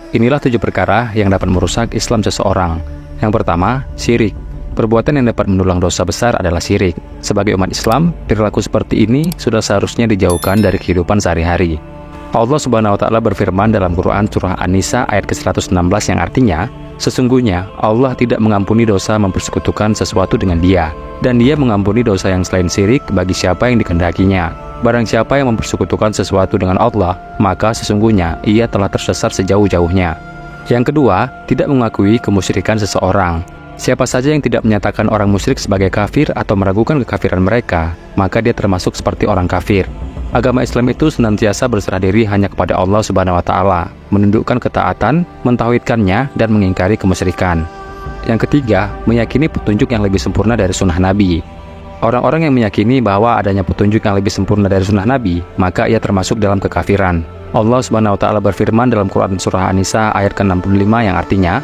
Inilah 7 perkara yang dapat merusak Islam seseorang. Yang pertama, syirik. Perbuatan yang dapat mendulang dosa besar adalah syirik. Sebagai umat Islam, perilaku seperti ini sudah seharusnya dijauhkan dari kehidupan sehari-hari. Allah Subhanahu wa Ta'ala berfirman dalam Quran Surah An-Nisa ayat ke-116 yang artinya, sesungguhnya Allah tidak mengampuni dosa mempersekutukan sesuatu dengan Dia, dan Dia mengampuni dosa yang selain syirik bagi siapa yang dikehendakinya. Barang siapa yang mempersekutukan sesuatu dengan Allah, maka sesungguhnya ia telah tersesat sejauh-jauhnya. Yang kedua, tidak mengakui kemusyrikan seseorang. Siapa saja yang tidak menyatakan orang musyrik sebagai kafir atau meragukan kekafiran mereka, maka dia termasuk seperti orang kafir. Agama Islam itu senantiasa berserah diri hanya kepada Allah Subhanahu wa Ta'ala, menundukkan ketaatan, mentauhidkannya, dan mengingkari kemusyrikan. Yang ketiga, meyakini petunjuk yang lebih sempurna dari sunnah Nabi. Orang-orang yang meyakini bahwa adanya petunjuk yang lebih sempurna dari sunnah Nabi, maka ia termasuk dalam kekafiran. Allah Subhanahu wa Ta'ala berfirman dalam Quran Surah An-Nisa ayat ke-65 yang artinya,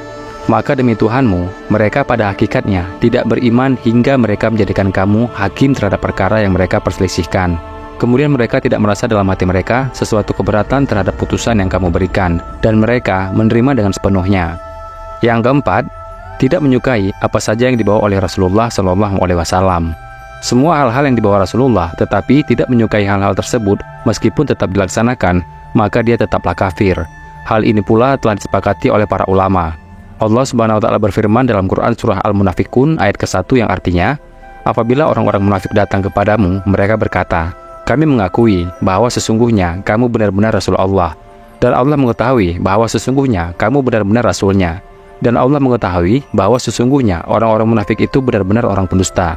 maka demi Tuhanmu, mereka pada hakikatnya tidak beriman hingga mereka menjadikan kamu hakim terhadap perkara yang mereka perselisihkan. Kemudian mereka tidak merasa dalam hati mereka sesuatu keberatan terhadap putusan yang kamu berikan, dan mereka menerima dengan sepenuhnya. Yang keempat, tidak menyukai apa saja yang dibawa oleh Rasulullah SAW. Semua hal-hal yang dibawa Rasulullah, tetapi tidak menyukai hal-hal tersebut meskipun tetap dilaksanakan, maka dia tetaplah kafir. Hal ini pula telah disepakati oleh para ulama. Allah Subhanahu wa Ta'ala berfirman dalam Quran Surah Al-Munafikun ayat ke-1 yang artinya, apabila orang-orang munafik datang kepadamu, mereka berkata, kami mengakui bahwa sesungguhnya kamu benar-benar Rasul Allah, dan Allah mengetahui bahwa sesungguhnya kamu benar-benar Rasulnya, dan Allah mengetahui bahwa sesungguhnya orang-orang munafik itu benar-benar orang pendusta.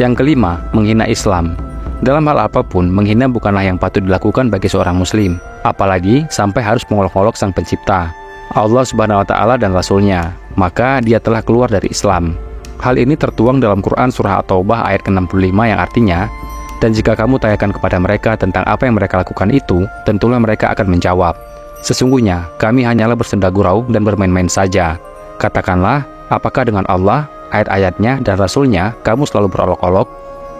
Yang kelima, menghina Islam. Dalam hal apapun, menghina bukanlah yang patut dilakukan bagi seorang muslim, apalagi sampai harus mengolok-olok Sang Pencipta, Allah Subhanahu wa Ta'ala dan Rasulnya, maka dia telah keluar dari Islam. Hal ini tertuang dalam Quran Surah At-Taubah ayat ke-65 yang artinya, dan jika kamu tanyakan kepada mereka tentang apa yang mereka lakukan itu, tentulah mereka akan menjawab, sesungguhnya kami hanyalah bersenda gurau dan bermain-main saja. Katakanlah, apakah dengan Allah, ayat-ayatnya, dan Rasulnya kamu selalu berolok-olok?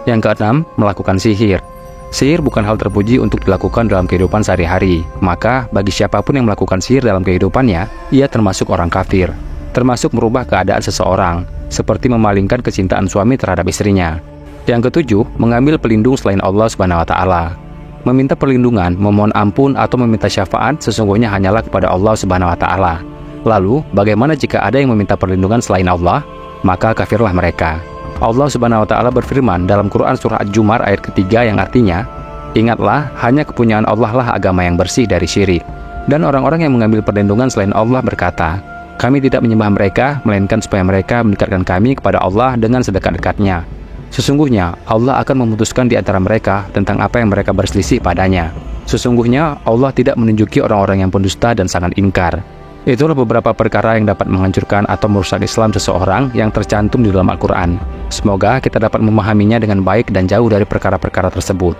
Yang keenam, melakukan sihir. Sihir bukan hal terpuji untuk dilakukan dalam kehidupan sehari-hari, maka bagi siapapun yang melakukan sihir dalam kehidupannya, ia termasuk orang kafir, termasuk merubah keadaan seseorang, seperti memalingkan kecintaan suami terhadap istrinya. Yang ketujuh, mengambil pelindung selain Allah Subhanahu wa Ta'ala. Meminta perlindungan, memohon ampun, atau meminta syafaat sesungguhnya hanyalah kepada Allah Subhanahu wa Ta'ala. Lalu, bagaimana jika ada yang meminta perlindungan selain Allah? Maka kafirlah mereka. Allah Subhanahu wa Ta'ala berfirman dalam Quran Surah Ad-Jumar ayat ketiga yang artinya, ingatlah, hanya kepunyaan Allah lah agama yang bersih dari syirik. Dan orang-orang yang mengambil perlindungan selain Allah berkata, kami tidak menyembah mereka, melainkan supaya mereka mendekatkan kami kepada Allah dengan sedekat-dekatnya. Sesungguhnya Allah akan memutuskan di antara mereka tentang apa yang mereka berselisih padanya. Sesungguhnya Allah tidak menunjuki orang-orang yang pendusta dan sangat ingkar. Itulah beberapa perkara yang dapat menghancurkan atau merusak Islam seseorang yang tercantum di dalam Al-Quran. Semoga kita dapat memahaminya dengan baik dan jauh dari perkara-perkara tersebut.